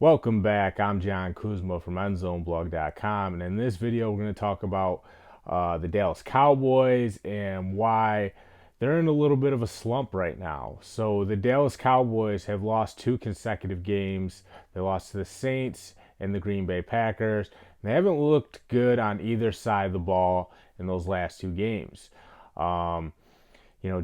Welcome back. I'm John Kuzma from EndZoneBlog.com, and in this video, we're going to talk about the Dallas Cowboys and why they're in a little bit of a slump right now. So, the Dallas Cowboys have lost two consecutive games. They lost to the Saints and the Green Bay Packers. They haven't looked good on either side of the ball in those last two games. Um,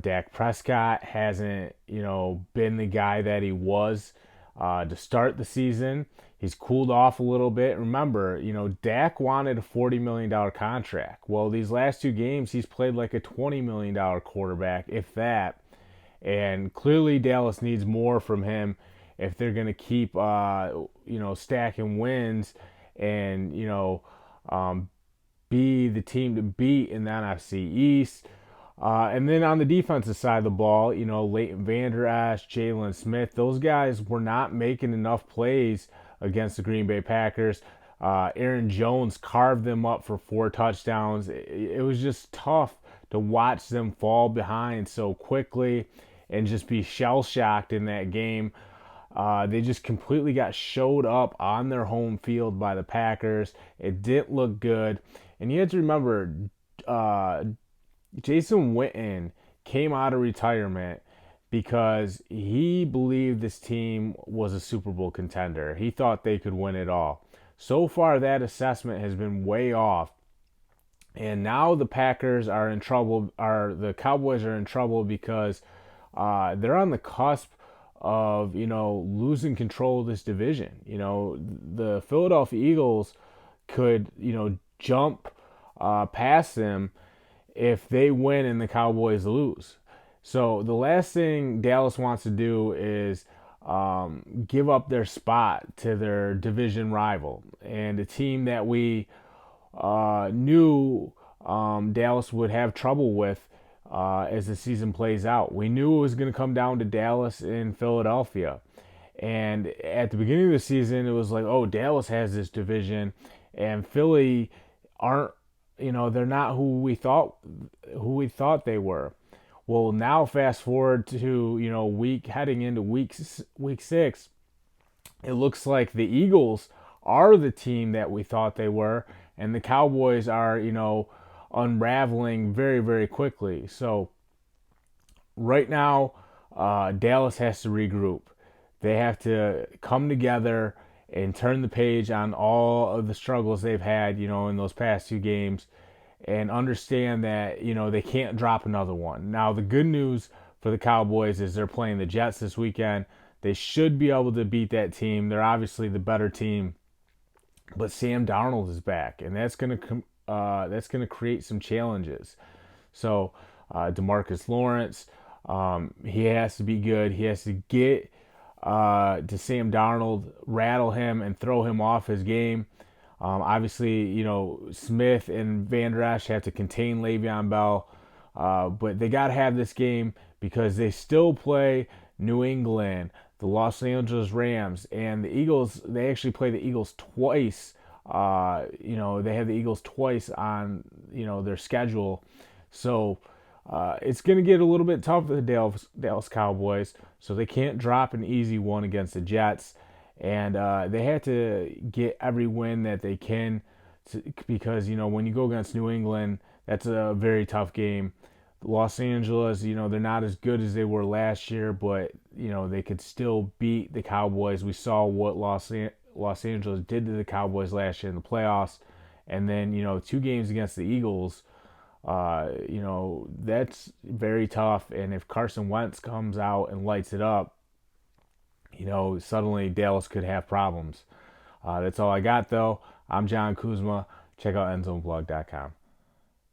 Dak Prescott hasn't, been the guy that he was to start the season. He's cooled off a little bit. Remember, Dak wanted a $40 million contract. Well, these last two games, he's played like a $20 million quarterback, if that. And clearly, Dallas needs more from him if they're going to keep, stacking wins and, be the team to beat in the NFC East. And then on the defensive side of the ball, Leighton Vander Esch, Jalen Smith, those guys were not making enough plays against the Green Bay Packers. Aaron Jones carved them up for 4 touchdowns. It was just tough to watch them fall behind so quickly and just be shell shocked in that game. They just completely got showed up on their home field by the Packers. It didn't look good. And you have to remember, uh, Jason Witten came out of retirement because he believed this team was a Super Bowl contender. He thought they could win it all. So far, that assessment has been way off. And now the Packers are in trouble, the Cowboys are in trouble because they're on the cusp of, losing control of this division. The Philadelphia Eagles could, jump past them if they win and the Cowboys lose. So the last thing Dallas wants to do is give up their spot to their division rival and a team that we knew Dallas would have trouble with as the season plays out. We knew it was going to come down to Dallas and Philadelphia. And at the beginning of the season, it was like, oh, Dallas has this division, and Philly aren't. They're not who we thought they were. Well, now fast forward to heading into week 6, it looks like the Eagles are the team that we thought they were, and the Cowboys are unraveling very, very quickly. So right now, Dallas has to regroup. They have to come together and turn the page on all of the struggles they've had, in those past two games, and understand that, they can't drop another one. Now, the good news for the Cowboys is they're playing the Jets this weekend. They should be able to beat that team. They're obviously the better team, but Sam Darnold is back, and that's gonna create some challenges. So, DeMarcus Lawrence, he has to be good. He has to get to Sam Darnold, rattle him, and throw him off his game. Obviously, Smith and Vander Esch have to contain Le'Veon Bell, but they got to have this game because they still play New England, the Los Angeles Rams, and the Eagles. They actually play the Eagles twice. They have the Eagles twice on their schedule, so it's going to get a little bit tough for the Dallas Cowboys. So they can't drop an easy one against the Jets, and they have to get every win that they can because when you go against New England, that's a very tough game. Los Angeles, they're not as good as they were last year, but they could still beat the Cowboys. We saw what Los Angeles did to the Cowboys last year in the playoffs, and then 2 games against the Eagles. That's very tough. And if Carson Wentz comes out and lights it up, suddenly Dallas could have problems. That's all I got, though. I'm John Kuzma. Check out EndZoneBlog.com.